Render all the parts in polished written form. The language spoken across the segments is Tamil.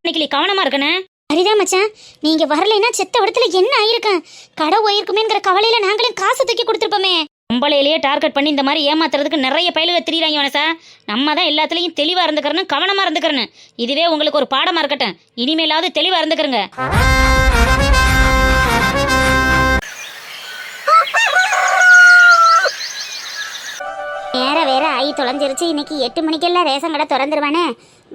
இன்னைக்கு கவனமா இருக்கனே. சரிதான் மச்சான், நீங்க வரலைன்னா செத்த இடத்துல என்ன ஆயிருக்கும், கடை போயிருக்குமேங்கிற கவலையில நாங்களும் காசு தூக்கி கொடுத்துருப்போமே. பொம்பளையிலேயே டார்கெட் பண்ணி இந்த மாதிரி ஏமாத்துறதுக்கு நிறைய பயிலுக திரியிறாங்க மனசா. நம்ம தான் எல்லாத்துலயும் தெளிவா இருந்துக்கிறணும், கவனமா இருந்துக்கிறணும். இதுவே உங்களுக்கு ஒரு பாடமா இருக்கட்டும். இனிமேலாவது தெளிவா இருந்துக்கிறங்க. வேற ஆகி தொலைஞ்சிருச்சு. இன்னைக்கு 8 மணிக்கெல்லாம் ரேஷன் கடை திறந்துருவானே.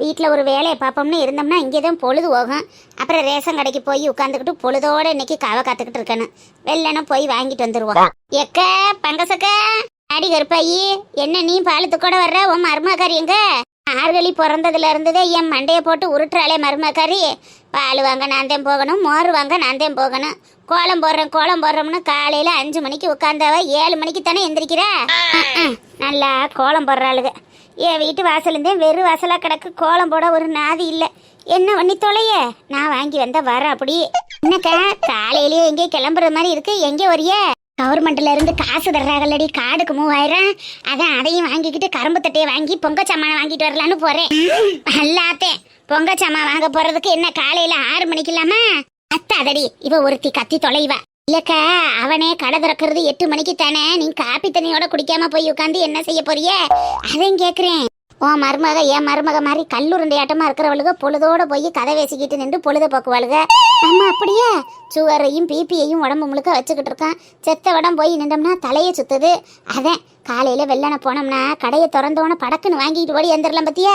வீட்டில் ஒரு வேலையை பார்ப்போம்னு இருந்தோம்னா இங்கே தான் பொழுது போகும். அப்புறம் ரேஷன் கடைக்கு போய் உட்காந்துக்கிட்டு பொழுதோட இன்னைக்கு காவை காத்துக்கிட்டு இருக்கணும். வெள்ளன போய் வாங்கிட்டு வந்துருவோம். எக்க பங்கசக்க அடி கருப்பாயி, என்ன நீ பாலத்துக்கூட வர்ற? உன் மருமக்காரி எங்க? ஆறுகளி பிறந்ததுல இருந்ததே என் மண்டையை போட்டு உருட்டுறாளே மருமக்காரி. பால் வாங்க நான் தான் போகணும், மோர் வாங்க நான் தான் போகணும். கோலம் போடுறோம்னு காலையில 5 மணிக்கு உட்காந்தவ 7 மணிக்கு தானே எந்திரிக்கிற. நல்லா கோலம் போடுறாளுங்க. என் வீட்டு வாசலேருந்தே வெறும் வாசலா கிடக்கு, கோலம் போட ஒரு நாதி இல்லை. என்ன பண்ணி தொலைய? நான் வாங்கி வந்தா வரேன். அப்படி என்னக்கா காலையிலேயே எங்கே கிளம்புற மாதிரி இருக்கு? எங்கே வரிய? கவர்மெண்ட்ல இருந்து காசு தர்றாங்கல்லடி, கார்டுக்கு 3000. அதான் அதையும் வாங்கிக்கிட்டு கரும்பு தட்டையை வாங்கி பொங்க சாமான வாங்கிட்டு வரலான்னு போறேன். நல்லாத்தேன். பொங்க சாமான் வாங்க போறதுக்கு என்ன காலையில 6 மணிக்கு இல்லாம அத்தாதடி இவ ஒருத்தி கத்தி தொலைவா. இல்லக்கா அவனே கடை திறக்கிறது 8 மணிக்கு தானே. நீ காப்பி தண்ணியோட குடிக்காம போய் உட்காந்து என்ன செய்ய போறிய? அதையும் கேக்குறேன். உன் மருமக என் மருமக மாதிரி கல்லுருண்டையாட்டமா இருக்கிறவளுக பொழுதோட போய் கதை பேசிக்கிட்டு நின்று பொழுத போக்குவாளுக. நம்ம அப்படியே சுகரையும் பிபியையும் உடம்பு முழுக்க வச்சுக்கிட்டு இருக்கான். செத்த உடம்பு போய் நின்றோம்னா தலையை சுத்துது. அதான் காலையில வெள்ளன போனோம்னா கடையை திறந்தோன்னு படக்குன்னு வாங்கிட்டு ஓடி வந்துடலாம் பத்தியா.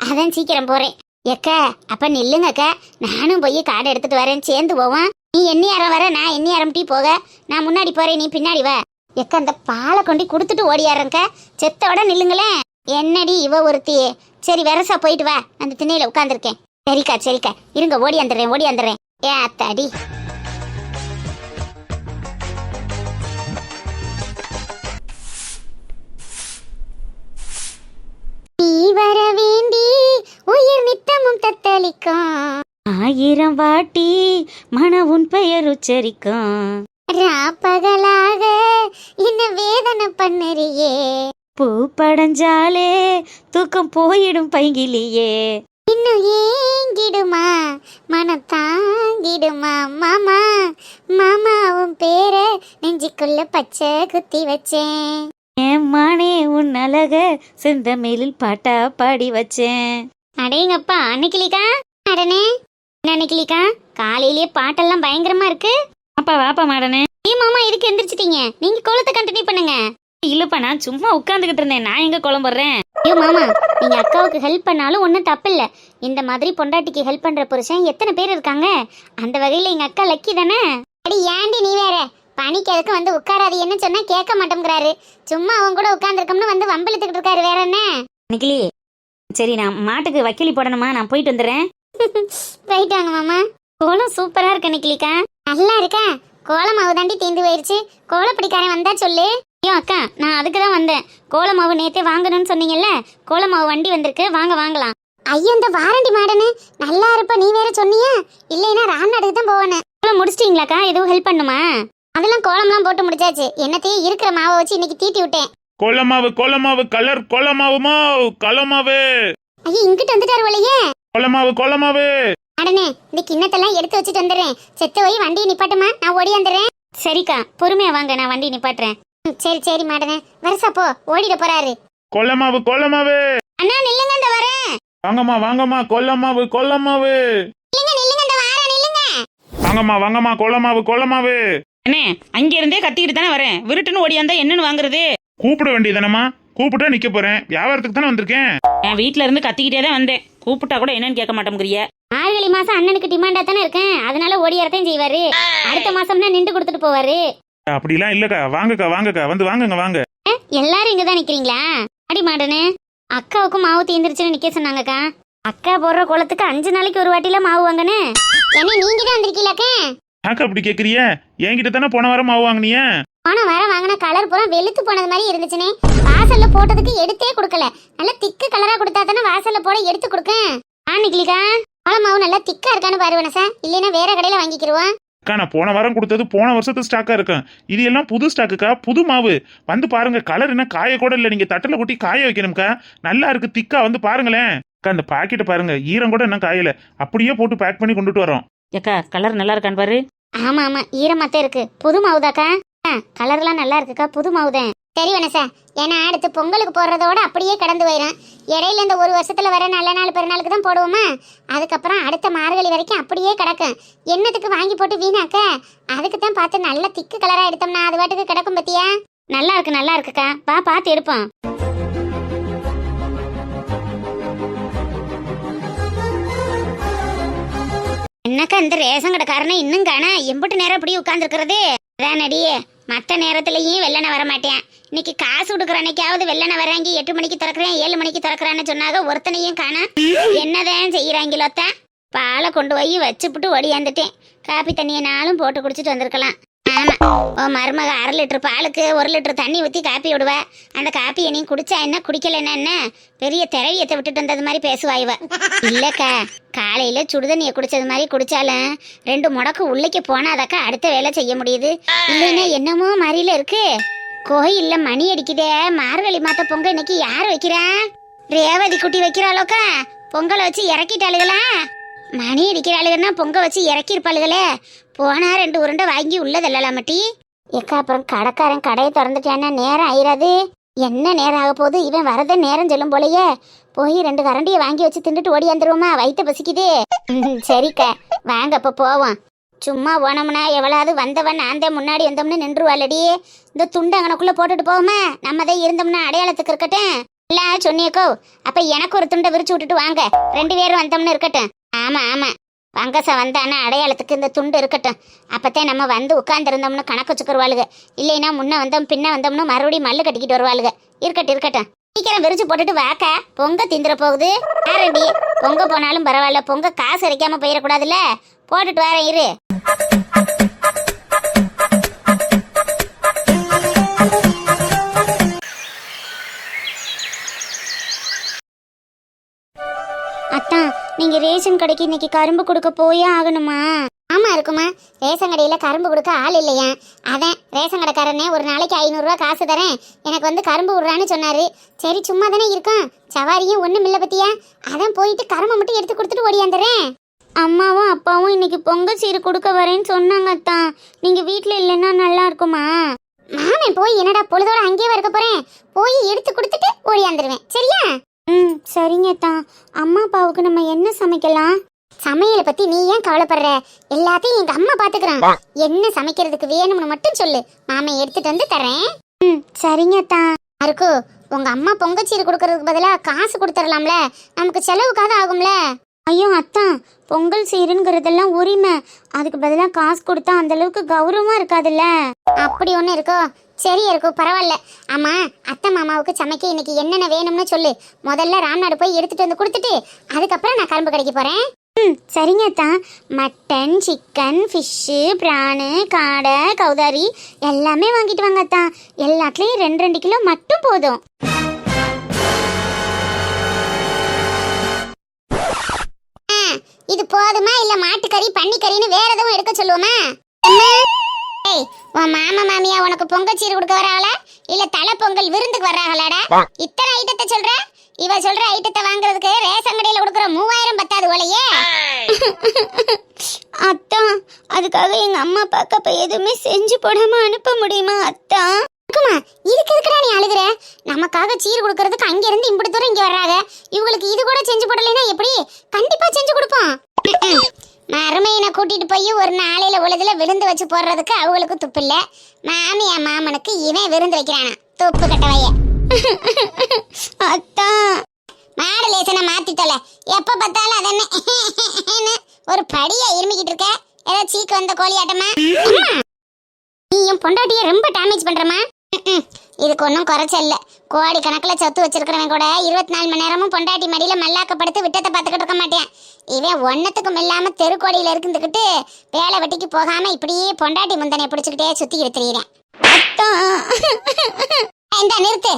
அதான் சீக்கிரம் போறேன். எக்கா அப்ப நில்லுங்கக்கா, நானும் போய் காடை எடுத்துட்டு வரேன், சேர்ந்து போவான். நீ எண்ணியாரம் வர, நான் எண்ணியாரம் டீ போக. நான் முன்னாடி போறேன், நீ பின்னாடி வா. எக்கா அந்த பாலை கொண்டு கொடுத்துட்டு ஓடியாரங்க. செத்தோட நில்லுங்களேன். என்னடி இவ ஒருத்தி? சரி வெரசா போயிட்டு வா, அந்த திண்ணையில உட்காந்துருக்கேன். சரிக்கா இருங்க, ஓடி வந்துடுறேன். ஏ அத்தாடி. நீ வர வேண்டி உயிர் நித்தமும் தத்தளிக்கும், 1000 வாட்டி மன உன் பெயர் உச்சரிக்கும். ராப்பகலாக என்ன வேதனை பண்ணுறியே. பூ படைஞ்சாலே தூக்கம் போயிடும் பைங்கிலியே. இன்னும் ஏங்கிடுமா மனம் தாங்கிடுமா மாமா. மாமாவும் பேர நெஞ்சுக்குள்ள பச்சை குத்தி வச்சேன். என் மானே உன் அழக செந்தமிழில் பாட்டா பாடி வச்சேன். அடேங்கப்பா அன்னைக்கிளிக்கா. அடனே என்ன அன்னைக்கிளிக்கா, காலையிலேயே பாட்டெல்லாம் பயங்கரமா இருக்கு. அப்பா வாப்பா மாடனே. ஏ மாமா இதுக்கு எந்திரிச்சிட்டீங்க? நீங்க கோலத்தை கண்டினியூ பண்ணுங்க. இல்லப்பா நான் சும்மா உட்காந்துக்கிட்டு இருந்தேன். நான் எங்க கோலம் போடுறேன்? ஐயோ மாமா, நீங்க அக்காவுக்கு ஹெல்ப் பண்ணாலும் ஒன்றும் தப்பு இல்லை. இந்த மாதிரி பொண்டாட்டிக்கு ஹெல்ப் பண்ற புருஷன் எத்தனை பேர் இருக்காங்க. அந்த வகையில எங்க அக்கா லக்கி தானே. அடி ஏண்டி நீ வேற, பணிக்கு எதுக்கு வந்து உட்காராது என்ன சொன்னா கேட்க மாட்டேங்கிறாரு. சும்மா அவங்க கூட உட்காந்துருக்கோம்னு வந்து வம்பிழுத்துக்கிட்டு இருக்காரு. வேற என்ன நிக்கிலி? சரி நான் மாட்டுக்கு வக்கீலி போடணுமா, நான் போயிட்டு வந்துடுறேன். போயிட்டு வாங்க மாமா. கோலம் சூப்பரா இருக்கு நிக்கிலிக்கா. நல்லா இருக்கா? கோலம் மாவு தாண்டி தீந்து போயிருச்சு. கோலப்படிக்காரன் வந்தா சொல்லு. ஐயோ அக்கா, நான் அதுக்கு தான் வந்தேன். கோல மாவு நேத்தே வாங்கணும்னு சொன்னீங்கல்ல, கோல மாவு வண்டி வந்திருக்கு, வாங்க வாங்கலாம். ஐயோ இந்த வாரண்டி மாடனு நல்லா இருப்ப நீ வேற சொன்னியா? இல்லைன்னா ராம்நாடுக்கு தான் போவேன். கோலம் முடிச்சிட்டீங்களாக்கா? எதுவும் ஹெல்ப் பண்ணுமா? அதெல்லாம் கோலம்லாம் போட்டு முடிச்சாச்சு. என்னத்தையும் இருக்கிற மாவை வச்சு இன்னைக்கு தீட்டி விட்டேன். கோலமாவு கலர் கோலமாவு. ஐயோ இங்கிட்டு வந்துட்டாரு போலயே. கோலமாவு. அடனே இந்த கிண்ணத்தெல்லாம் எடுத்து வச்சுட்டு வந்துடுறேன். செத்த போய் வண்டியை நிப்பாட்டுமா, நான் ஓடி வந்துடுறேன். சரிக்கா பொறுமையா வாங்க, நான் வண்டி நிப்பாட்டுறேன். சரி மாடனே வரசா போ, ஓடிட போறாரு. கோலமாவு. அண்ணா நில்லுங்க, இந்த வரேன். வாங்கம்மா கோலமாவு. நில்லுங்க இந்த வாரேன், நில்லுங்க. வாங்கம்மா கோலமாவு. என்ன அங்க இருந்தே கத்திக்கிட்டு தானே வரேன். விருட்டுன்னு ஓடியாந்தா என்னன்னு வாங்குறது? கூப்பிட வேண்டியதானம்மா. கூப்பிட்டா நிக்க போறேன். வியாபாரத்துக்கு தானே வந்திருக்கேன். என் வீட்டுல இருந்து கத்திக்கிட்டே தான் வந்தேன். கூப்பிட்டா கூட என்னன்னு கேட்க மாட்டேங்கிறிய. மார்கழி மாசம் அண்ணனுக்கு டிமாண்டா தானே இருக்கேன், அதனால ஓடியாரத்தையும் செய்வாரு. அடுத்த மாசம்னா நின்று கொடுத்துட்டு போவாரு. அப்படிலாம் இல்லக்கா. வாங்கக்கா வந்து வாங்க. எல்லாரும் இங்கதான் நிக்கிறீங்களா? அடி மாடனே, அக்காவுக்கும் மாவு தீந்துருச்சுன்னு நிக்க சொன்னாங்கக்கா. அக்கா போடுற கோலத்துக்கு 5 நாளைக்கு ஒரு வாட்டில மாவு வாங்கன்னு. என்ன நீங்க தான் வந்திருக்கீங்களாக்கா? யாக்கா அப்படி கேக்குறிய? என்கிட்ட தானே போன வாரம் மாவு வாங்கினிய. போன வாரம் வாங்கின கலர் பூரா வெளுத்து போனது மாதிரி இருந்துச்சுனே. வாசல்ல போட்டதுக்கு எடுத்தே கொடுக்கல. நல்லா திக்கு கலரா கொடுத்தா தானே வாசல்ல போட எடுத்து கொடுக்கேன். நிக்கலிக்கா கோலம் மாவு நல்லா திக்கா இருக்கான்னு பாருவேன சார், இல்லைன்னா வேற கடையில வாங்கிக்கிருவான். அக்கா நான் போன வாரம் கொடுத்தது போன வருஷத்து ஸ்டாக்கா இருக்கும். இது எல்லாம் புது ஸ்டாக்குக்கா, புது மாவு. வந்து பாருங்க, கலர் என்ன காய கூட இல்ல. நீங்க தட்டுல கொட்டி காய வைக்கணும்க்கா. நல்லா இருக்கு திக்கா, வந்து பாருங்களேன். அக்கா அந்த பாக்கெட்டை பாருங்க, ஈரம் கூட என்ன காயல, அப்படியே போட்டு பேக் பண்ணி கொண்டுட்டு வரோம். ஏக்கா கலர் நல்லா இருக்கான்னு பாரு. ஆமா ஆமா, ஈரமாத்தே இருக்கு. புது மாவுதாக்கா? கலர்லாம் நல்லா இருக்குக்கா, புது மாவுதான். சரி வனசா, ஏன்னா அடுத்து பொங்கலுக்கு போடுறதோட அப்படியே கடந்து போயிடும். இடையில இந்த ஒரு வருஷத்துல வர நல்ல நாள் பெருநாளுக்கு தான் போடுவோமா, அதுக்கப்புறம் அடுத்த மார்கழி வரைக்கும் அப்படியே கிடக்கும். என்னத்துக்கு வாங்கி போட்டு வீணாக்க? அதுக்கு தான் பார்த்து நல்ல திக்கு கலரா எடுத்தோம்னா அது வாட்டுக்கு கிடக்கும். பத்தியா? நல்லா இருக்குக்கா, வா பார்த்து எடுப்போம். என்னக்கா இந்த ரேஷன் கடைக்காரனை இன்னும் காணா? எம்பிட்டு நேரம் இப்படி உட்கார்ந்துருக்கிறது? அதானடியே, மற்ற நேரத்துலயும் வெள்ளனை வர மாட்டேன். இன்னைக்கு காசு கொடுக்குற அன்னைக்காவது வெள்ளனை வராங்க. 8 மணிக்கு திறக்கிறேன், 7 மணிக்கு திறக்கிறேன்னு சொன்னாங்க. ஒருத்தனையும் காணா. என்னதான் செய்யறாங்களோத்த? பாலை கொண்டு போய் வச்சுப்புட்டு ஓடியாந்துட்டேன். காப்பி தண்ணியை நாளும் போட்டு குடிச்சிட்டு வந்திருக்கலாம். ஆமா, ஓ மருமக 1/2 லிட்டர் பாலுக்கு 1 லிட்டர் தண்ணி ஊற்றி காப்பி விடுவ. அந்த காப்பியை நீ குடிச்சா என்ன, குடிக்கலன்னா என்ன? பெரிய திரவியத்தை விட்டுட்டு வந்தது மாதிரி பேசுவா இவ. இல்லக்கா, காலையில சுடுதண்ணியை குடிச்சது மாதிரி குடிச்சாலும் 2 முடக்கு உள்ளைக்கு போனாதாக்கா அடுத்த வேலை செய்ய முடியுது. இல்லைன்னா என்னமோ மாதிரில இருக்கு. கோயில்ல மணி அடிக்குதே, மார்கழி மாத்த பொங்கல் இன்னைக்கு யார் வைக்கிறா? ரேவதி குட்டி வைக்கிறாளோக்கா. பொங்கலை வச்சு இறக்கிட்டாளுகளா? மணி அடிக்கிறாளுகன்னா பொங்க வச்சு இறக்கிருப்பாளுகளே. போனா 2 உருண்டை வாங்கி உள்ளதெல்லாம் மட்டி. ஏக்கா அப்புறம் கடைக்காரன் கடையை திறந்துட்டான்னா நேரம் ஆயிராது. என்ன நேரம் ஆக போகுது? இவன் வரத நேரம் சொல்லும் போலயே. போய் 2 கரண்டியை வாங்கி வச்சு தின்னுட்டு ஓடியாந்துருவோமா? வயிற்று பசிக்குது. சரிக்கா வாங்க அப்ப போவோம். சும்மா போனோம்னா எவ்வளவு வந்தவன் நான் தான் முன்னாடி வந்தோம்னு நின்றுவாளடி. இந்த துண்டு அங்கனக்குள்ள போட்டுட்டு போவோமா? நம்மதான் இருந்தோம்னா அடையாளத்துக்கு இருக்கட்டும். இல்ல சொன்னியக்கோ, அப்ப எனக்கு ஒரு துண்டை விரிச்சு விட்டுட்டு வாங்க. 2 பேரும் வந்தோம்னு இருக்கட்டும். ஆமா ஆமா, வங்கசம் வந்தானா அடையாளத்துக்கு இந்த துண்டு இருக்கட்டும். அப்பத்தே நம்ம வந்து உட்கார்ந்துருந்தோம்னு கணக்கு வச்சுக்குருவாளுங்க. இல்லைன்னா முன்ன வந்தோம் பின்ன வந்தோம்னு மறுபடியும் மல்லு கட்டிக்கிட்டு வருவாளுங்க. இருக்கட்டும் சீக்கிரம் விரிச்சு போட்டுட்டு வாக்க. பொங்க திந்துற போகுது. ஆரண்டி பொங்க போனாலும் பரவாயில்ல, பொங்க காசு அரைக்காம போயிடக்கூடாதுல்ல. போட்டுட்டு வரேன் இரு. அத்தான், நீங்க ரேஷன் கடைக்கு இன்னைக்கு கரும்பு கொடுக்க போயே ஆகணுமா? ஆமா இருக்குமா, ரேஷன் கடையில கரும்பு கொடுக்க ஆள் இல்லையா? அதான் ரேஷன் கடைக்காரனே ஒரு நாளைக்கு 500 ரூபா காசு தரேன், எனக்கு வந்து கரும்பு விடுறான்னு சொன்னாரு. சரி சும்மா தானே இருக்கான், சவாரியும் ஒண்ணும் இல்ல பத்தியா. அதான் போயிட்டு கரும்பை மட்டும் எடுத்து கொடுத்துட்டு ஓடியாந்துறேன். அம்மாவும் அப்பாவும் இன்னைக்கு பொங்கல் சீரு கொடுக்க வரேன்னு சொன்னாங்க அத்தான். நீங்க வீட்டுல இல்லைன்னா நல்லா இருக்குமா? மாமன் போய் என்னடா பொழுதோட அங்கேயே இருக்க போறேன், போய் எடுத்து கொடுத்துட்டு ஓடியாந்துருவேன். சரியா? சரிங்க தான். அம்மா அப்பாவுக்கு நம்ம என்ன சமைக்கலாம்? சமையலை பத்தி நீ ஏன் கவலைப்படுற? எல்லாத்தையும் எங்க அம்மா பாத்துக்கிறான். என்ன சமைக்கிறதுக்கு வேணும்னு மட்டும் சொல்லு, மாமன் எடுத்துட்டு வந்து தரேன். சரிங்க தான். அருக்கு, உங்க அம்மா பொங்கச்சீரு கொடுக்கறதுக்கு பதிலா காசு கொடுத்துடலாம்ல, நமக்கு செலவுக்காக ஆகும்ல. ஐயோ அத்தான், பொங்கல் சீருங்கிறதெல்லாம் உரிமை. அதுக்கு பதிலாக காசு கொடுத்தா அந்த அளவுக்கு கௌரவமா இருக்காதுல்ல. அப்படி ஒண்ணு இருக்கோ? சரி இருக்கும், பரவாயில்ல. ஆமா, அத்தை மாமாவுக்கு சமைக்க இன்னைக்கு என்னென்ன வேணும்னு சொல்லு. முதல்ல ராம்நாடு போய் எடுத்துட்டு வந்து கொடுத்துட்டு அதுக்கப்புறம் நான் கரும்பு கடைக்கு போறேன். சரிங்க தான். மட்டன், சிக்கன், ஃபிஷ்ஷு, பிரானு, காடை, கௌதாரி எல்லாமே வாங்கிட்டு வாங்க தான். எல்லாத்துலயும் 2 கிலோ மட்டும் போதும். இது போதுமா இல்ல மாட்டுக்கறி பன்னிக்கறின்னு வேற எதுவும் எடுக்க சொல்லுவோமா? உன் மாமா மாமியா உனக்கு பொங்கச்சீரு கொடுக்க வராங்களா இல்ல தலை பொங்கல் விருந்துக்கு வர்றாங்களாடா? இத்தனை ஐட்டத்தை சொல்ற? இவ சொல்ற ஐட்டத்தை வாங்குறதுக்கு ரேஷன் கடையில கொடுக்குற 3000 பத்தாது போலயே. அத்தா, அதுக்காக எங்க அம்மா அப்பாக்கு அப்ப எதுவுமே செஞ்சு போடாம அனுப்ப முடியுமா அத்தா? இதுக்கு எதுக்குடா நீ அழுகுற? நமக்காக சீர் கொடுக்கறதுக்கு அங்க இருந்து இம்புட்டு தூரம் இங்க வர்றாங்க. இவங்களுக்கு இது கூட செஞ்சு போடலைன்னா எப்படி? கண்டிப்பா செஞ்சு கொடுப்போம். மருமையனை கூட்டிட்டு போய் ஒரு நாளையில உலகத்துல விருந்து வச்சு போடுறதுக்கு அவங்களுக்கு துப்பு இல்ல. மாமியா மாமனுக்கு இவன் விருந்து வைக்கிறானா துப்பு கட்டவைய. அத்தா, மாடு லேசனை மாத்திட்டல, எப்ப பார்த்தாலும் அதென்ன ஒரு படியா இருமிக்கிட்டு இருக்க. ஏதோ சீக்கு வந்த கோழி ஆட்டமா? நீயும் பொண்டாட்டிய ரொம்ப டேமேஜ் பண்றமா? இதுக்கு ஒன்றும் குறைச்ச இல்ல. கோடி கணக்கில் சொத்து வச்சிருக்கிறவன் கூட 24 மணி நேரமும் பொண்டாட்டி மடியில மல்லாக்கப்படுத்து விட்டத்தை பார்த்துக்கிட்டு இருக்க மாட்டேன். இவன் ஒன்னத்துக்கும் இல்லாம தெருக்கோடியில இருந்துக்கிட்டு வேலை வெட்டிக்கு போகாம இப்படியே பொண்டாட்டி முந்தனை பிடிச்சுக்கிட்டே சுத்திக்கிட்டு திரியிறேன். இந்த நிறுத்து,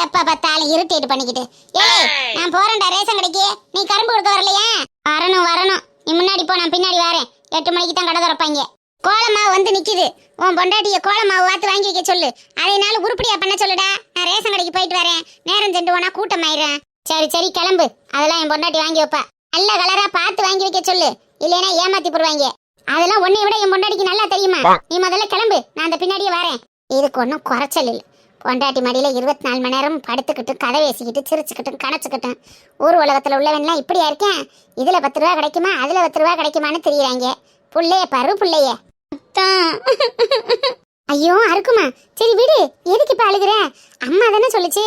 எப்ப பார்த்தாலும் இரிட்டேட் பண்ணிக்கிட்டு. ஏய், நான் போறேன்டா ரேஷன் கடைக்கு. நீ கரும்பு கொடுக்க வரலையா? வரணும். நீ முன்னாடி போ, நான் பின்னாடி வரேன். 8 மணிக்கு தான் கடை திறப்பாங்க. கோலமாவு வந்து நிக்குது. உன் பொண்டாட்டிய கோலமாவு வாத்து வாங்கி வைக்க சொல்லு. அதனால உருப்படியா பண்ண சொல்லுடா. நான் ரேஷன் கடைக்கு போயிட்டு வரேன். நேரம் சென்று போனா கூட்டம் ஆயிடுறேன். சரி சரி கிளம்பு, அதெல்லாம் என் பொண்டாட்டி வாங்கி வைப்பா. நல்ல கலரா பார்த்து வாங்கி வைக்க சொல்லு, இல்லைன்னா ஏமாத்தி போடுவாங்க. அதெல்லாம் உன்னை விட என் பொண்டாட்டிக்கு நல்லா தெரியுமா. நீ முதல்ல கிளம்பு, நான் அந்த பின்னாடியே வரேன். இதுக்கு ஒன்றும் குறைச்சல் இல்லை. பொண்டாட்டி மடியில 24 மணி நேரம் படுத்துக்கிட்டு கதை பேசிக்கிட்டு சிரிச்சுக்கிட்டும் கணச்சுக்கிட்டும் ஊர் உலகத்துல உள்ளவன்லாம் இப்படியா இருக்கேன். இதுல 10 ரூபா கிடைக்குமா, அதுல 10 ரூபா கிடைக்குமான்னு தெரியுறாங்க. புள்ளைய பாரு புள்ளைய. ஐயோ அருக்குமா, சரி விடு, எதுக்கு இப்ப அழுகுற? அம்மா தானே சொல்லுச்சு.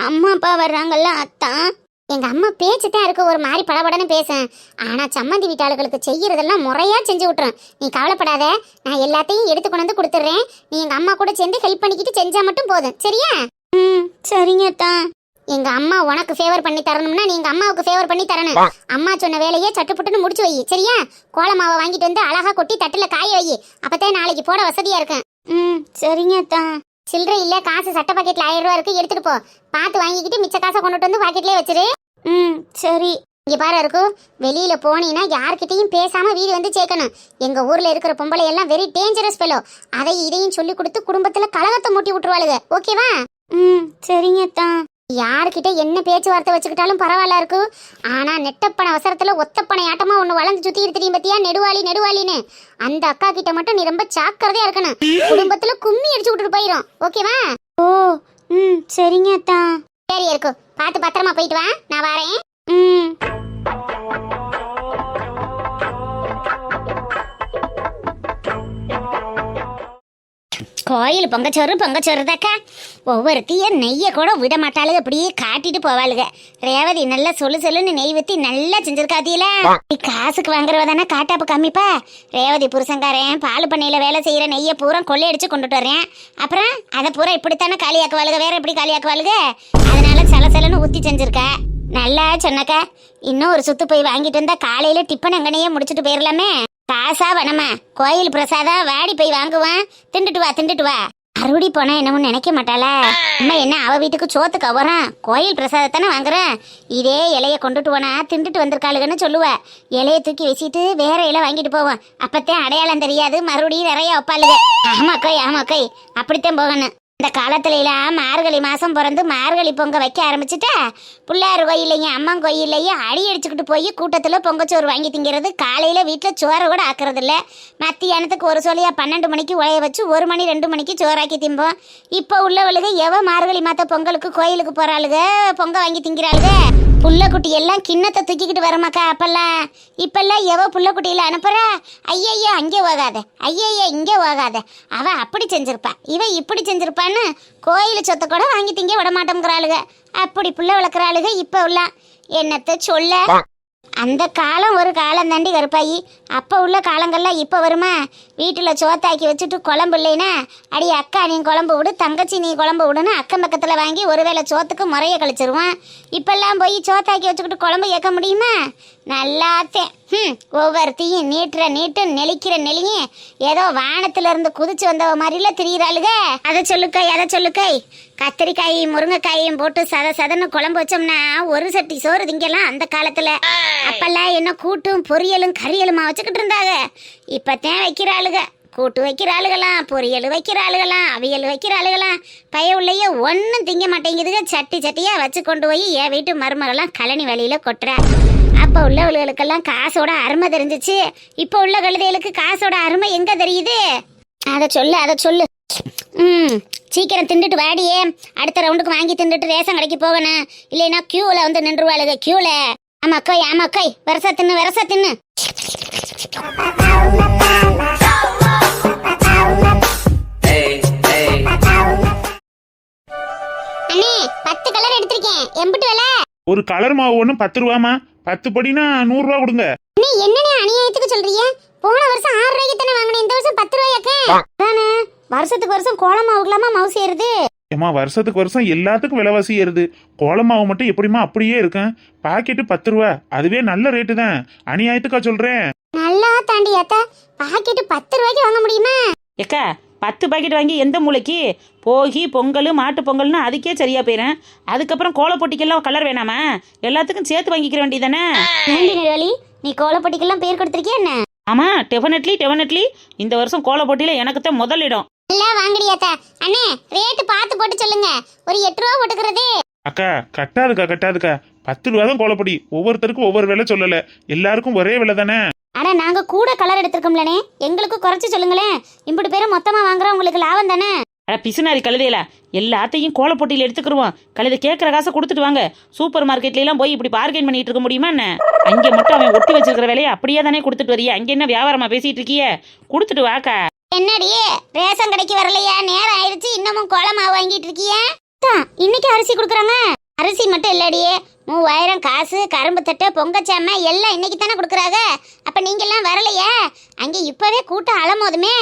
அம்மா அப்பா வர்றாங்கல்ல அத்தான். எங்க அம்மா பேச்சுதான் இருக்கு, ஒரு மாதிரி படபடன்னு பேசேன். ஆனா சம்மந்தி வீட்டாளுகளுக்கு செய்யறதெல்லாம் முறையா செஞ்சு விட்டுறேன். நீ கவலைப்படாத, நான் எல்லாத்தையும் எடுத்து கொண்டு வந்து கொடுத்துட்றேன். நீ எங்க அம்மா கூட சேர்ந்து ஹெல்ப் பண்ணிக்கிட்டு செஞ்சா மட்டும் போதும், சரியா? சரிங்க அத்தான். எங்க அம்மா உனக்கு ஃபேவர் பண்ணி தரணும்னா நீ எங்க அம்மாவுக்கு ஃபேவர் பண்ணி தரணும். அம்மா சொன்ன வேலையை சட்டுப்புட்டுன்னு முடிச்சு வை, சரியா? கோலமாவை வாங்கிட்டு வந்து அழகா கொட்டி தட்டுல காய வை, அப்பதான் நாளைக்கு போட வசதியா இருக்கும். சரிங்க அத்தான். சில்லறை இல்ல, காசு சட்டை பாக்கெட்ல 1000 ரூபா இருக்கு, எடுத்துட்டு போ. பார்த்து வாங்கிக்கிட்டு மிச்ச காசை கொண்டுட்டு வந்து பாக்கெட்லயே வச்சிரு. சரி. இங்க பாரு இருக்கு, வெளியில போனீங்கன்னா யார்கிட்டையும் பேசாம வீடு வந்து சேர்க்கணும். எங்க ஊர்ல இருக்கிற பொம்பளை எல்லாம் வெரி டேஞ்சரஸ் ஃபெலோ. அதை இதையும் சொல்லி கொடுத்து குடும்பத்துல கலகத்தை மூட்டி விட்டுருவாளுங்க, ஓகேவா? சரிங்க அத்தான். யாருக்கிட்ட என்ன பேச்சுவார்த்தை வச்சுக்கிட்டாலும் பரவாயில்ல இருக்கு. ஆனா நெட்டப்பன அவசரத்துல ஒத்தப்பனை ஆட்டமா ஒண்ணு வளர்ந்து சுத்தி தெரியும் பத்தியா, நெடுவாளி நெடுவாளின்னு. அந்த அக்கா கிட்ட மட்டும் நீ ரொம்ப ஜாக்கிரதையா இருக்கணும். குடும்பத்துல கும்மி அடிச்சு விட்டுட்டு போயிரும், ஓகேவா? ஓ சரிங்க அத்தான். சரி இருக்கு, பார்த்து பத்திரமா போயிட்டு வா, நான் வரேன். கோயில் பொங்கச்சோறு தாக்கா. ஒவ்வொருத்தைய நெய்யை கூட விட மாட்டாளுங்க, அப்படியே காட்டிட்டு போவாளுங்க. ரேவதி நல்லா சொல்லுன்னு நெய் ஊத்தி நல்லா செஞ்சிருக்காதியில. நீ காசுக்கு வாங்குறவ தானே காட்டாப்பு கம்மிப்பா. ரேவதி புருஷங்காரன் பால் பண்ணையில வேலை செய்யற நெய்யை பூரா கொள்ளையடிச்சு கொண்டுட்டு வரேன். அப்புறம் அதை பூரா இப்படித்தானே காலியாக்குவாளுங்க, வேற எப்படி காலியாக்குவாளுங்க? அதனால சலசலன்னு ஊத்தி செஞ்சிருக்கா. நல்லா சொன்னக்கா. இன்னும் ஒரு சுத்து போய் வாங்கிட்டு வந்தா காலையில டிப்பன் அங்கனையே முடிச்சுட்டு போயிடலாமே. காசா வேணாமா, கோயில் பிரசாதம் வாடி போய் வாங்குவான், திண்டுட்டு வா. அறுவடி போனா என்னமோ நினைக்க மாட்டாளா? அம்மா என்ன அவ வீட்டுக்கு சோத்துக்கு வரான், கோயில் பிரசாதத்தானே வாங்குறேன். இதே இலைய கொண்டுட்டு போனா திண்டுட்டு வந்திருக்காளுன்னு சொல்லுவ. இலைய தூக்கி வச்சுட்டு வேற இலை வாங்கிட்டு போவோம், அப்பத்தான் அடையாளம் தெரியாது, மறுபடியும் நிறைய வைப்பாளுங்க. ஆமாக்கோய் அப்படித்தான் போகணும். இந்த காலத்துல எல்லாம் மார்கழி மாசம் பிறந்து மார்கழி பொங்க வைக்க ஆரம்பிச்சுட்டா, பிள்ளையார் கோயில்லையும் அம்மன் கோயில்லையும் அடி அடிச்சுக்கிட்டு போய் கூட்டத்துல பொங்கச்சோறு வாங்கி திங்கிறது. காலையில வீட்டுல சோறை கூட ஆக்குறது இல்ல. மத்தியானத்துக்கு ஒரு சொல்லியா 12 மணிக்கு உழைய வச்சு 1 மணி 2 மணிக்கு சோறாக்கி திம்போம். இப்ப உள்ளவளுக எவ மார்கழி மாத்த பொங்கலுக்கு கோயிலுக்கு போறாளுக, பொங்க வாங்கி திங்கிறாளுக. புள்ளக்குட்டி எல்லாம் கிண்ணத்தை தூக்கிக்கிட்டு வரமாக்கா. அப்பெல்லாம் இப்பெல்லாம் எவ புள்ளக்குட்டியில அனுப்புறா? ஐயய்யா அங்கே போகாத, ஐயய்யா இங்கே போகாத, அவ அப்படி செஞ்சிருப்பா, இவ இப்படி செஞ்சிருப்பான்னு கோயில் சொத்தை கூட வாங்கி திங்க விட மாட்டோங்கிறாளுக. அப்படி புள்ள வளர்க்குறாளுக. இப்ப உள்ள என்னத்த சொல்ல, அந்த காலம் ஒரு காலம் தாண்டி கருப்பாயி. அப்போ உள்ள காலங்கள்லாம் இப்போ வருமா? வீட்டில் சோத்தாக்கி வச்சுட்டு குழம்பு இல்லைன்னா, அடி அக்கா நீ குழம்பு விடு, தங்கச்சி நீ குழம்பு விடுன்னு அக்கம் பக்கத்தில் வாங்கி ஒருவேளை சோத்துக்கு முறைய கழிச்சிருவான். இப்பெல்லாம் போய் சோத்தாக்கி வச்சுக்கிட்டு குழம்பு ஏற்க முடியுமா? நல்லாத்தேன். ஒவ்வொருத்தையும் நீட்டு நெளிக்கிற நெளியும் ஏதோ வானத்துல இருந்து குதிச்சு வந்தவ மாதிரில திரியிறாளுக. அதை சொல்லுக்காய் கத்திரிக்காய் முருங்கைக்காயும் போட்டு சதன்னு குழம்பு வச்சோம்னா ஒரு சட்டி சோறு திங்கலாம் அந்த காலத்துல. அப்பெல்லாம் என்ன கூட்டும் பொரியலும் கறியலுமா வச்சுக்கிட்டு இருந்தாங்க. இப்பத்தான் வைக்கிறாளுக, கூட்டு வைக்கிறாளுகளாம், பொரியல் வைக்கிறாளுகளாம், அவியல் வைக்கிறாளுகளாம். பய உள்ளேயே ஒன்றும் திங்க மாட்டேங்குதுங்க. சட்டியா வச்சு கொண்டு போய் என் வீட்டு மருமகெல்லாம் கழனி வழியில கொட்டுறா. அப்போ உள்ளவர்களுக்கெல்லாம் காசோட அருமை தெரிஞ்சிச்சு. இப்போ உள்ள கழுதைகளுக்கு காசோட அருமை எங்க தெரியுது? அதை சொல்லு. சீக்கிரம் திண்டுட்டு வாடியே, அடுத்த ரவுண்டுக்கு வாங்கி திண்டுட்டு ரேஷன் கடைக்கு போகணும். இல்லைன்னா கியூல வந்து நின்றுவாளுங்க, கியூல. ஆமாக்கோய் வரசா தின்னு. அண்ணே 10 கலர் எடுத்திருக்கேன், எம்பிட்டு விலை? ஒரு கலர் மாவு ஒண்ணு 10 ரூபாமா, 10 படினா 100 ரூபா கொடுங்க. என்னண்ணே அநியாயத்துக்கு சொல்றீங்க? போன வருஷம் 6 ரூபாய்க்கு தானே வாங்கினேன், இந்த வருஷம் 10 ரூபாய்க்கு தானே? வருஷத்துக்கு வருஷம் கோலம் மாவுக்கலாமா மவுசு ஏறுது? ஏமா வருஷத்துக்கு வருஷம் எல்லாத்துக்கும் விலைவாசி ஏறுது. கோலம் மாவு மட்டும் எப்படிமா அப்படியே இருக்கும். பாக்கெட்டு 10 ரூபா, அதுவே நல்ல ரேட்டு தான். அநியாயத்துக்கா சொல்றேன். நல்லா தாண்டி அத்த, பாக்கெட்டு 10 ரூபாய்க்கு வாங்க முடியுமா? ஏக்கா 10 பாக்கெட் வாங்கி எந்த மூளைக்கு போகி பொங்கல் மாட்டு பொங்கல்னு அதுக்கே சரியா போயிடும். அதுக்கப்புறம் கோலப்பொட்டிக்கெல்லாம் கலர் வேணாமா? எல்லாத்துக்கும் சேர்த்து வாங்கிக்கிற வேண்டியதானே? நீ கோலப்பொட்டிக்கெல்லாம் பேர் கொடுத்துருக்கியா என்ன? ஆமா, டெஃபினெட்லி இந்த வருஷம் கோலப்பொட்டியில எனக்கு தான் முதல் இடம். நல்லா வாங்கடியாத்தா. அண்ணே ரேட்டு பார்த்து போட்டு சொல்லுங்க, ஒரு 8 ரூபா போட்டுக்கிறது. அக்கா கட்டாதுக்கா கட்டாதுக்கா 10 ரூபா தான் கோலப்பொடி. ஒவ்வொருத்தருக்கும் ஒவ்வொரு விலை சொல்லல, எல்லாருக்கும் ஒரே விலை தானே. ஆனா நாங்க கூட கலர் எடுத்திருக்கோம்லனே, எங்களுக்கும் குறைச்சு சொல்லுங்களேன். இம்புட்டு பேரும் மொத்தமா வாங்குறோம், உங்களுக்கு லாபம் தானே. அட பிசுனாரி கழுதையில எல்லாத்தையும் கோலப்பொட்டியில் எடுத்துக்கிருவோம். கழுதை கேட்குற காசை கொடுத்துட்டு வாங்க. சூப்பர் மார்க்கெட்லாம் போய் இப்படி பார்கெயின் பண்ணிட்டு இருக்க முடியுமா என்ன? அங்கே மட்டும் அவன் ஒட்டி வச்சிருக்கிற வேலையை அப்படியே தானே கொடுத்துட்டு வரியா? அங்கே என்ன வியாபாரமா பேசிட்டு இருக்கிய? கொடுத்துட்டு வாக்கா. என்னடி ரேஷன் கடைக்கு வரலையா? நேரம் ஆயிடுச்சு, இன்னமும் கோலமாவு வாங்கிட்டு இருக்கிய? இன்னைக்கு அரிசி கொடுக்குறாங்க. அரிசி மட்டும் இல்லடியே, 3000 காசு, கரும்பு தட்டு, பொங்கச்சாம எல்லாம் இன்னைக்கு தானே கொடுக்குறாங்க. அப்ப நீங்க எல்லாம் வரலையா? அங்க இப்பவே கூட்டம் அலமோதுமே.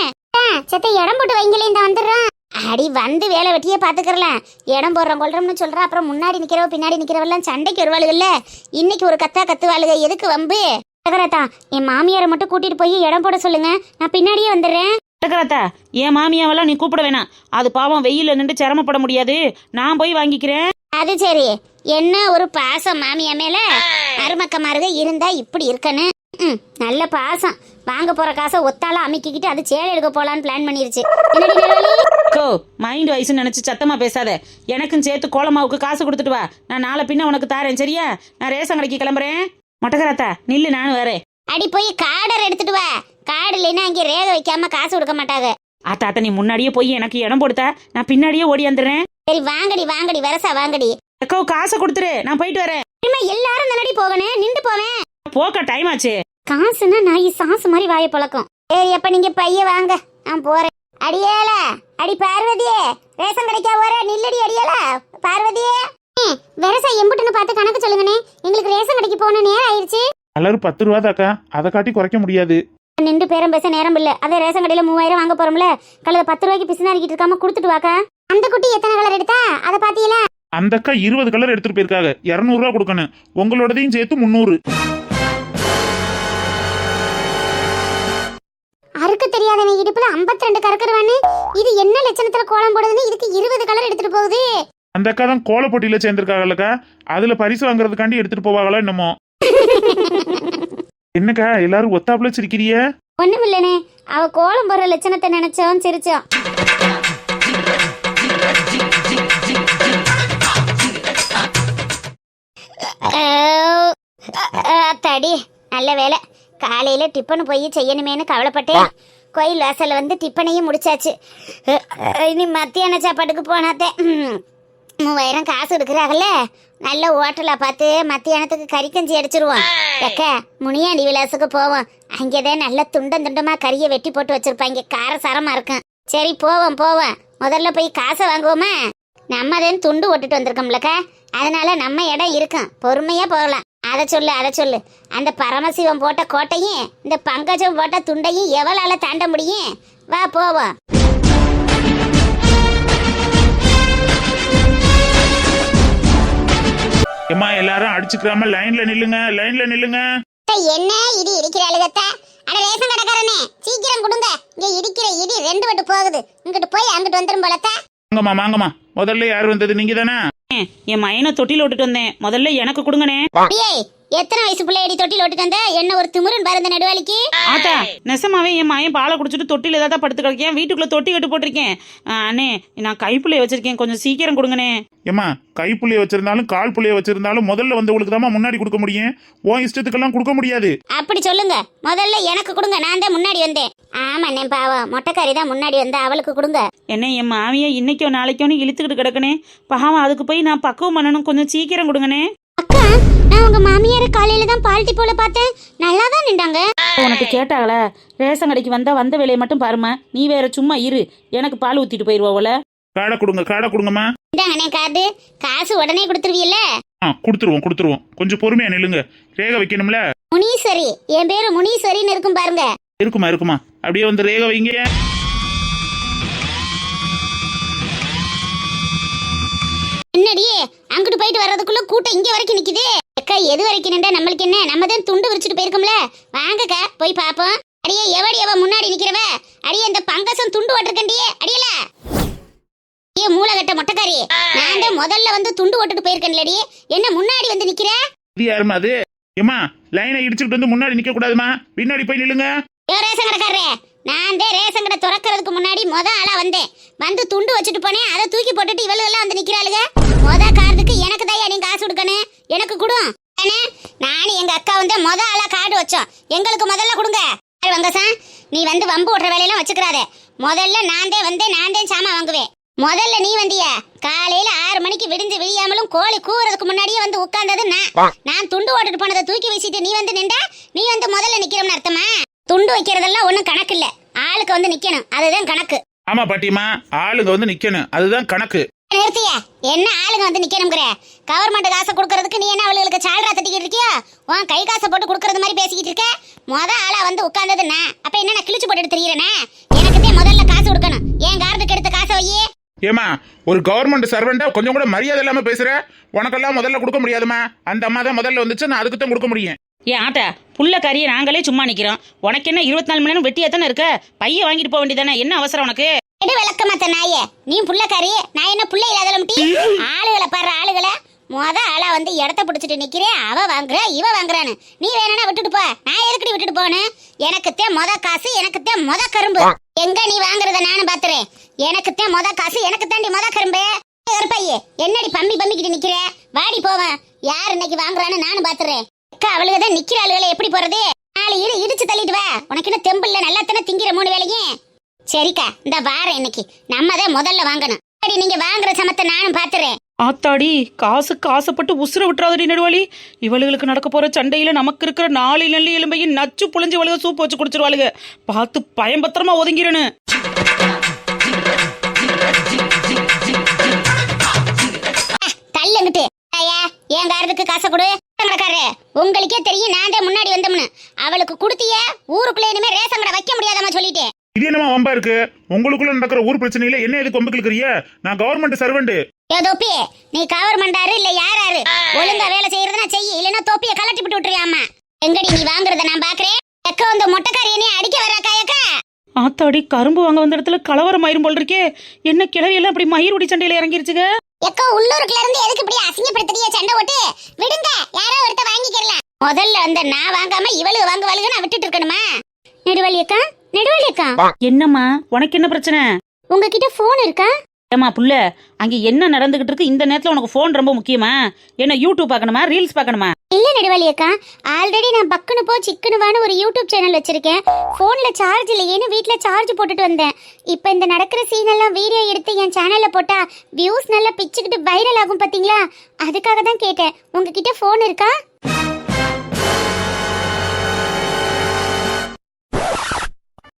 சத்த இடம் போட்டு வைங்களே, இந்த வந்துடுறான். அடி வந்து வேலை வெட்டியே பாத்துக்கிறலாம். இடம் போடுறோம் கொள்றோம்னு சொல்ற, அப்புறம் முன்னாடி நிக்கிறவ பின்னாடி நிக்கிறவெல்லாம் சண்டைக்கு வருவாளுகள்ல. இன்னைக்கு ஒரு கத்துவாளுக, எதுக்கு வம்பு? என் மாமியாரை மட்டும் கூட்டிட்டு போய் இடம் போட சொல்லுங்க, நான் பின்னாடியே வந்துடுறேன். டக்கராத்தா, என் மாமியாவெல்லாம் நீ கூப்பிட வேணாம். அது பாவம் வெயில நின்று சிரமப்பட முடியாது, நான் போய் வாங்கிக்கிறேன். அது சரி, என்ன ஒரு பாசம் மாமியா மேல. மருமக்கமாருக இருந்தா இப்படி இருக்கணும். நல்ல பாசம். வாங்க போற காசை ஒத்தால அமைக்கிக்கிட்டு அது சேலை எடுக்க போலான்னு பிளான் பண்ணிருச்சு. கோ மைண்ட் வயசு நினைச்சு சத்தமா பேசாத. எனக்கும் சேர்த்து கோலமாவுக்கு காசு கொடுத்துட்டு வா, நான் நாளை பின்ன உனக்கு தாரேன், சரியா? நான் ரேஷன் கடைக்கு கிளம்புறேன். மொட்டக்கராத்தா நில்லு, நானும் வரேன். அடி போய் கார்டர் எடுத்துட்டு வா. கார்டு இல்லைன்னா அங்கே ரேக வைக்காம காசு கொடுக்க மாட்டாங்க. ஆத்தாத்த நீ முன்னாடியே போய் எனக்கு இடம் போடுத்தா, நான் பின்னாடியே ஓடி வந்துடுறேன். சரி வாங்கடி வாங்கடி, வரசா வாங்கடி. அக்கா காசை கொடுத்துரு, நான் போயிட்டு வரேன். எல்லாரும் நல்லடி போகணும், நின்று போவேன். போக்கா டைம் ஆச்சு. காசுன்னா நாய் சாசு மாதிரி வாய பழக்கம். சரி அப்ப நீங்க பைய வாங்க, நான் போறேன். அடியால அடி பார்வதியே, ரேஷன் கடைக்கா போற? நில்லடி அடியால பார்வதியே. வரசா எம்புட்டுன்னு பார்த்து கணக்கு சொல்லுங்கண்ணே, எங்களுக்கு ரேஷன் கடைக்கு போன நேரம் ஆயிடுச்சு. கலர் 10 ரூபா தாக்கா, அதை காட்டி குறைக்க முடியாது. நின்று பேரம் பேச நேரம் இல்ல. அதே ரேஷன் கடையில 3000 வாங்க போறோம்ல, கலர் 10 ரூபாய்க்கு பிசினாரிக்கிட்டு இருக்காம கொடுத்துட்டு வாக்கா. அந்த குட்டி எத்தனை கலர் எடுத்தா அதை பாத்தீங்களா? அந்த அக்கா 20 கலர் எடுத்துட்டு போயிருக்காங்க. 200 ரூபா கொடுக்கணும், உங்களோடதையும் சேர்த்து 300. அறுக்க தெரியாதவன் இடுப்புல 52 கறக்குறவானு, இது என்ன லட்சணத்துல கோலம் போடுதுன்னு இதுக்கு 20 கலர் எடுத்துட்டு போகுது. அந்த அக்கா தான் கோலப்பொட்டியில சேர்ந்திருக்காங்கல்லக்கா, அதுல பரிசு வாங்குறதுக்காண்டி எடுத்துட்டு போவாங்களா என்னமோ. என்னக்கா எல்லாரும் ஒத்தாப்புல சிரிக்கிறிய? ஒண்ணும் இல்லனே, அவ கோலம் போடுற லட்சணத்தை நினைச்சோம் சிரிச்சோம். தடி நல்ல வேலை, காலையில டிப்பன் போய் செய்யணுமேனு கவலைப்பட்டேன். கோயில் வாசல்ல வந்து டிப்பனையும் முடிச்சாச்சு. இனி மத்தியான சாப்பாட்டுக்கு போனாத்தே 3000 காசு எடுக்கிறாங்கல்ல, நல்ல ஹோட்டலா பார்த்து மத்தியானத்துக்கு கறிக்கஞ்சி அடிச்சிருவோம். எக்க முனியாண்டி விலாசுக்கு போவோம், அங்கேதான் நல்ல துண்டமா கறியை வெட்டி போட்டு வச்சிருப்பாங்க, காரசாரமா இருக்கும். சரி போவோம் போவோம், முதல்ல போய் காசை வாங்குவோமா? நம்ம தான் துண்டு ஓட்டுட்டு வந்திருக்கோம்லக்கா, அதனால நம்ம இடம் இருக்கும், பொறுமையா போகலாம். அதை சொல்லு, அந்த பரமசிவம் போட்ட கோட்டையும் இந்த பங்கஜம் போட்ட துண்டையும் எவ்வளவு தாண்ட முடியும்? வா போவோம். ஏமா எல்லாரும் அடிச்சுக்கிறாம லைன்ல நில்லுங்க. என்ன இடி இடிக்கிறாளுகத்தா? அட ரேஷன் கடைக்காரனே, சீக்கிரம் கொடுங்க, இங்க இடிக்கிற இடி 2 வட்டு போகுது. இங்கிட்டு போய் அங்கிட்டு வந்துரும் போலத்தா. வாங்கம்மா, முதல்ல யார் வந்தது? நீங்க தானே? என் மயனை தொட்டில ஓட்டுட்டு வந்தேன், முதல்ல எனக்கு கொடுங்கனே. எத்தனை வயசு பிள்ளையடி தொட்டில ஓட்டுட்டு வந்த? என்ன ஒரு திமுருன்னு பாரு இந்த நடுவாளிக்கு. ஆத்தா நெசமாவே என் மயன் பாலை குடிச்சிட்டு தொட்டில ஏதாவது படுத்து கிடக்கேன், வீட்டுக்குள்ள தொட்டி கட்டு போட்டிருக்கேன். அண்ணே நான் கைப்புள்ளைய வச்சிருக்கேன், கொஞ்சம் சீக்கிரம் கொடுங்கனே. ஏமா கைப்புள்ளைய வச்சிருந்தாலும் கால் புள்ளைய வச்சிருந்தாலும் முதல்ல வந்தவங்களுக்கு தான் முன்னாடி கொடுக்க முடியும், உன் இஷ்டத்துக்கெல்லாம் கொடுக்க முடியாது. அப்படி சொல்லுங்க, முதல்ல எனக்கு கொடுங்க, நான் தான் முன்னாடி வந்தேன். ஆமா அண்ணே, பாவம் மொட்டைக்காரி தான் முன்னாடி வந்தா, அவளுக்கு கொடுங்க. என்ன என் மாமியா இன்னைக்கோ நாளைக்கோன்னு இழுத்துக்கிட்டு கிடக்கனே, பாவம் அதுக்கு போய் நான் பக்குவம் பண்ணணும், கொஞ்சம் சீக்கிரம் கொடுங்கனே. அக்கா, நான் உங்க மாமியார காலையில தான் பால்ட்டி போல பார்த்தேன், நல்லா தான் நின்றாங்க. உனக்கு கேட்டாங்களா? ரேஷன் கடைக்கு வந்த வேலையை மட்டும் பாருமா, நீ வேற சும்மா இரு, எனக்கு பால் ஊத்திட்டு போயிருவோல. காடை கொடுங்கம்மா. இந்தாங்கண்ணே கார்டு, காசு உடனே கொடுத்துருவீல்ல? கொடுத்துருவோம், கொஞ்சம் பொறுமையா நில்லுங்க, ரேகை வைக்கணும்ல. முனீஸ்வரி, என் பேரு முனீஸ்வரின்னு இருக்கும் பாருங்க. இருக்குமா, அப்படியே வந்து ரேகை வைங்க. என்னடி அங்கிட்டு போயிட்டு வர்றதுக்குள்ள கூட்டம் இங்க வரைக்கும் நிக்குது. அக்கா எது வரைக்கும் நின்றா நம்மளுக்கு என்ன, நம்ம தான் துண்டு விரிச்சிட்டு போயிருக்கோம்ல. வாங்கக்கா போய் பாப்போம். அடியே எவ முன்னாடி நிக்கிறவ? அடியே இந்த பங்கசம் துண்டு ஓட்டிருக்கண்டியே அடியல. ஏ மூலகட்ட மொட்டைக்காரி, நான் தான் முதல்ல வந்து துண்டு ஓட்டுட்டு போயிருக்கேன்லடி, என்ன முன்னாடி வந்து நிக்கிற? இது யாருமா அது? ஏமா லைனை இடிச்சுட்டு வந்து முன்னாடி நிக்க கூடாதுமா, பின்னாடி போய் நில்லுங்க. ரேஷன் கடைக்காரரே, நான் தான் ரேஷன் கடை திறக்கிறதுக்கு முன்னாடி ஆளா வந்தேன். வந்து துண்டு வச்சுட்டு போனேன். அதை தூக்கி போட்டுட்டு இவளுகெல்லாம் வந்து நிக்கிறாளுங்க. கார்டுக்கு எனக்கு தான் நீங்க காசு கொடுக்கணும். எனக்கு கொடு. நானும் எங்க அக்கா வந்து ஆளா கார்டு வச்சோம். எங்களுக்கு முதல்ல கொடுங்க. வங்கசா, நீ வந்து வம்பு ஓட்டுற வேலையெல்லாம் வச்சுக்கிறாத. முதல்ல நான் தான் சாமான் வாங்குவேன். முதல்ல நீ வந்திய காலையில 6 மணிக்கு விடிஞ்சு விடியாமலும் கோழி கூவுறதுக்கு முன்னாடியே வந்து உட்கார்ந்தது நான் துண்டு ஓட்டுட்டு போனதை தூக்கி வீசிட்டு நீ வந்து நின்றா நீ வந்து முதல்ல நிக்கிறோம்னு அர்த்தமா? துண்டு வைக்கிறதெல்லாம் ஒண்ணும் கணக்கு இல்ல. ஆளுக்கு வந்து நிக்கணும், அதுதான் கணக்கு. ஆமா பாட்டிமா, ஆளுங்க வந்து நிக்கணும், அதுதான் கணக்கு. நிறுத்திய என்ன ஆளுங்க வந்து நிக்கணும்ங்கற? கவர்மெண்ட் காசை கொடுக்கறதுக்கு நீ என்ன அவளுக்கு சால்ரா தட்டிக்கிட்டு இருக்கியா? உன் கை காசை போட்டு கொடுக்கறது மாதிரி பேசிக்கிட்டு இருக்க. ஆளா வந்து உட்கார்ந்தது நான். அப்ப என்ன நான் கிழிச்சு போட்டுட்டு தெரியறேனே? எனக்குதே முதல்ல காசு கொடுக்கணும். என் கார்டுக்கு எடுத்த காசை வையே. ஏமா, ஒரு கவர்மெண்ட் சர்வெண்டா கொஞ்சம் கூட மரியாதை இல்லாம பேசுற. உனக்கெல்லாம் முதல்ல கொடுக்க முடியாதுமா. அந்த அம்மா தான் முதல்ல வந்துச்சு, நான் அதுக்கு தான் கொடுக்க முடியும். ஏன் ஆட்டா, புள்ள கறியை நாங்களே சும்மா நிக்கிறோம். உனக்கு என்ன 24 மணி நேரம் வெட்டியா தானே இருக்க? பைய வாங்கிட்டு போக வேண்டியதானே? என்ன அவசரம் உனக்கு? எடு விளக்கமாத்த நாயே, நீ புள்ளக்காரி, நான் என்ன புள்ள இல்லாத முட்டி? ஆளுகளை பாரு ஆளுகளை. ஆளா வந்து இடத்த பிடிச்சிட்டு நிக்கிறேன். அவ வாங்குற இவ வாங்குறான்னு. நீ வேணா விட்டுட்டு போ. நான் எதுக்கடி விட்டுட்டு போனேன்? எனக்குத்தே காசு, எனக்குத்தே கரும்பு. எங்க நீ வாங்குறத நானும் பாத்துறேன். எனக்குத்தே காசு, எனக்குத்தாண்டி கரும்பு. பையே என்னடி பம்பிக்கிட்டு நிக்கிற? வாடி போவேன். யார் இன்னைக்கு வாங்குறான்னு நானும் பாத்துறேன். அவளுக்குதான் நிக்கிற ஆளுகளை எப்படி போறது? 4 இடிச்சு தள்ளிட்டு வா. உனக்கு என்ன தெம்பு இல்ல? நல்லா தானே திங்கிற 3 வேளையும். சரிக்கா, இந்த வாரம் இன்னைக்கு நம்ம தான் முதல்ல வாங்கணும். சரி, நீங்க வாங்குற சமத்தை நானும் பாத்துறேன். ஆத்தாடி, காசுக்கு ஆசைப்பட்டு உசுர விட்டுறாதடி நடுவாளி. இவளுகளுக்கு நடக்க போற சண்டையில நமக்கு இருக்கிற 4 நல்லி எலும்பையும் நச்சு புழிஞ்சு இவளுக சூப் வச்சு குடிச்சிருவாளுங்க. பார்த்து பயம்பத்திரமா ஒதுங்கிறேன்னு. தள்ளுங்கிட்டு என் காரத்துக்கு காசை கொடு. உங்களுக்கே தெரியும் நான் தான் முன்னாடி வந்தோம்னு. அவளுக்கு குடுத்திய ஊருக்குள்ள இனிமே ரேஷன் கடை வைக்க முடியாதமா சொல்லிட்டேன். இது என்னமா வம்பா இருக்கு? உங்களுக்குள்ள நடக்கிற ஊர் பிரச்சனையில என்ன எதுக்கு வம்பு கிழக்குறிய? நான் கவர்மெண்ட் சர்வெண்ட். தோப்பி, நீ கவர்மெண்டாரு இல்ல யாராரு? ஒழுங்கா வேலை செய்யறதுனா செய்ய, இல்லன்னா தோப்பிய கலட்டி விட்டு விட்டுறியாமா. எங்கடி நீ வாங்குறத நான் பாக்குறேன். எக்க வந்து மொட்டைக்காரி அடிக்க வர்றாக்காயக்கா. ஆத்தாடி, கரும்பு வாங்க வந்த இடத்துல கலவரம் ஆயிரும் போல் இருக்கே. என்ன கிளவியெல்லாம் அப்படி மயிருடி சண்டையில இறங்கிருச்சுங்க. எக்கோ உள்ளூருக்குள்ள இருந்து எதுக்கு இப்படி அசிங்கப்படுத்துறிய? சண்டை ஓட்டு விடுங்க, யாரோ ஒருத்த வாங்கிக்கலாம். முதல்ல வந்து நான் வாங்காம இவளுக்கு வாங்குவாளுக்கு நான் விட்டுட்டு இருக்கணுமா? நெடுவழியக்கா, என்னம்மா, உனக்கு என்ன பிரச்சனை? உங்ககிட்ட போன் இருக்கா? ஏமா புள்ள, அங்க என்ன நடந்துகிட்டு இருக்கு? இந்த நேரத்துல உனக்கு போன் ரொம்ப முக்கியமா? என்ன யூடியூப் பார்க்கணுமா, ரீல்ஸ் பார்க்கணுமா? இல்ல நெடுவழியக்கா, ஆல்ரெடி நான் பக்குனு போ சிக்கனுவான்னு ஒரு யூடியூப் சேனல் வச்சிருக்கேன். போன்ல சார்ஜ் இல்லையேன்னு வீட்ல சார்ஜ் போட்டுட்டு வந்தேன். இப்ப இந்த நடக்கிற சீன் எல்லாம் வீடியோ எடுத்து என் சேனல்ல போட்டா வியூஸ் நல்லா பிச்சுக்கிட்டு வைரல் ஆகும் பாத்தீங்களா? அதுக்காக தான் கேட்டேன். உங்ககிட்ட போன் இருக்கா?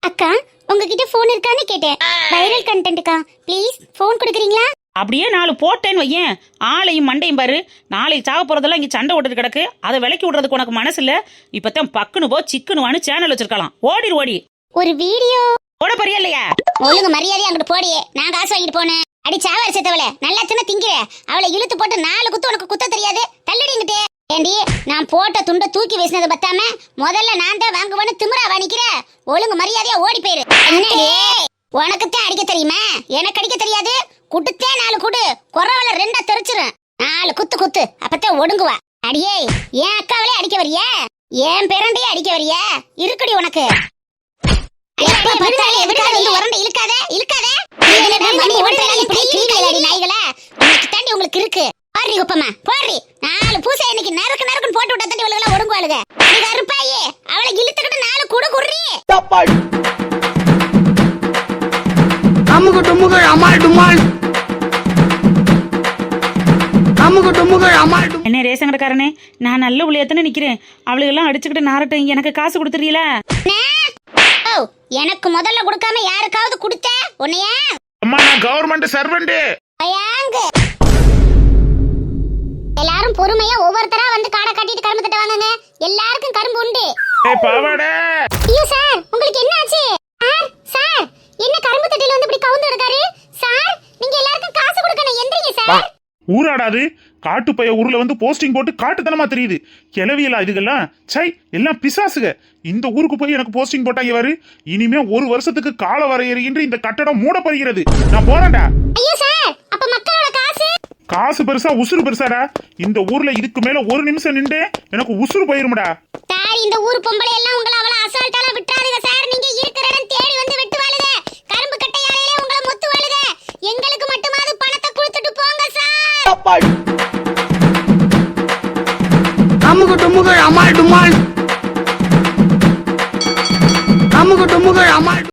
அக்கா, உங்ககிட்ட போன் இருக்கான்னு கேட்டேன். வைரல் கண்டென்ட்க்கா, ப்ளீஸ் போன் கொடுக்குறீங்களா? அப்படியே 4 போட்டேன்னு வையேன், ஆளையும் மண்டையும் பாரு. நாளைக்கு சாக போறதெல்லாம் இங்க சண்டை ஓட்டுட்டு கிடக்கு. அதை விலக்கி விடுறதுக்கு உனக்கு மனசு இல்ல. இப்பதான் பக்குனு போ சிக்கனுவான்னு சேனல் வச்சிருக்கலாம். ஓடி ஒரு வீடியோ போட போறியா இல்லையா? ஒழுங்கு மரியாதை அங்கிட்டு போடியே. நான் காசு வாங்கிட்டு போனேன். அடி சாவரிச தவளை, நல்லா தானே திங்கிற. அவளை இழுத்து போட்டு 4 குத்து உனக்கு குத்த தெரியாது. தள்ளிடிங்கிட்டே ஏண்டி, நான் போட்ட துண்டை தூக்கி வீசினதை பத்தாம முதல்ல நான் தான் வாங்குவேன்னு திமிரா வாணிக்கிற. ஒழுங்கு மரியாதையா ஓடி போயிரு. உனக்குத்தான் அடிக்க தெரியுமா? எனக்கு அடிக்க தெரியாது. குடுத்தே 4 குடு, குறவல 2 தெரிச்சிரும். 4 குத்து அப்பத்தே ஒடுங்குவா. அடியே, என் அக்காவிலே அடிக்க வரியா? என் பேரண்டையே அடிக்க வரியா? இருக்குடி உனக்கு. உங்களுக்கு இருக்கு. பாரி குப்பமா பாரி, 4 பூசை இன்னைக்கு நறுக்குன்னு போட்டு விட்டா தண்டி உலக ஒடுங்குவாளுங்க. கருப்பாயே, அவளை இழுத்துக்கிட்டு 4 குடு குடுறி. அமுக டுமுக அமால் டுமால். என்ன ரேஷன் கடைக்காரனே, நான் நல்ல உளையத்தானே நிக்கிறேன். அவளுக்கெல்லாம் அடிச்சுக்கிட்டு நாரட்டும். எனக்கு காசு கொடுத்துறீங்களா? எனக்கு முதல்ல கொடுக்காம யாருக்காவது கொடுத்த உன்னைய? அம்மா, நான் கவர்மெண்ட் சர்வெண்ட். எல்லாரும் பொறுமையா ஒவ்வொருத்தரா வந்து காடை கட்டிட்டு கரும்பு தட்ட வாங்குங்க. எல்லாருக்கும் கரும்பு உண்டு. ஏய் பாவாடே. ஐயோ சார், உங்களுக்கு என்ன ஆச்சு? சார், என்ன கரும்பு தட்டில வந்து இப்படி கவுந்து எடுக்காரு? சார், நீங்க எல்லாருக்கும் காசு கொடுக்கணும். எந்திரிங்க சார். ஊராடாது, காட்டு பைய ஊர்ல வந்து போஸ்டிங் போட்டு காட்டுத்தனமா தெரியுது. கிளவியலா இதுகெல்லாம்? சை, எல்லாம் பிசாசுக. இந்த ஊருக்கு போய் எனக்கு போஸ்டிங் போட்டாங்க வாரு. இனிமே 1 வருஷத்துக்கு கால வரையறையின்றி இந்த கட்டடம் மூடப்படுகிறது. நான் போறேன்டா. ஐயோ சார், அப்ப மக்களோட காசு பெருசா உசுறு பெருசாடா? இந்த ஊர்ல இதுக்கு மேல 1 நிமிஷம் நின்று எனக்கு உசுறு போயிரும்டா. சார், இந்த ஊர் பொம்பளை எல்லாம் உங்களை அவ்வளவு அசால்ட்டால விட்டுறாதீங்க சார். நீங்க இருக்கிற இடம் தேடி டுமால் அமுக்கு டுமுக்கு அமால் டுமால் அமுக்கு டுமுக்கு அமால்